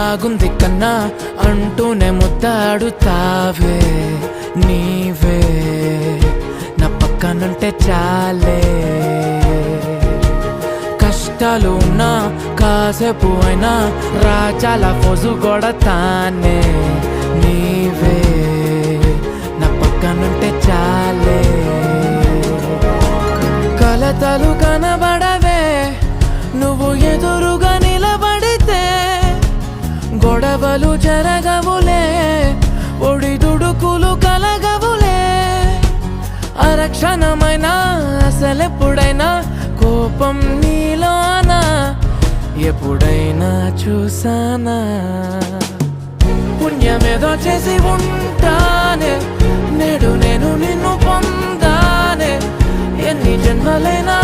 బాగుంది కన్నా అంటూనే ముద్దాడుతావే నీవే నా పక్కనుంటే చాలే కష్టాలు ఉన్నా కాసేపు అయినా రాజాల ఫోజు కొడతానే నీవే నా పక్కనుంటే చాలే కలతలు కనబడవే నువ్వు ఎదురుగా నిలబడితే గొడవలు జరగవులే ఒడిదుడుకులు కలగవులే అరక్షణమైనా అసలెప్పుడైనా కోపం నీలోనా ఎప్పుడైనా చూసానా పుణ్యమేదో చేసి ఉంటానే నేడు నేను నిన్ను పొందానే ఎన్ని జన్మలైనా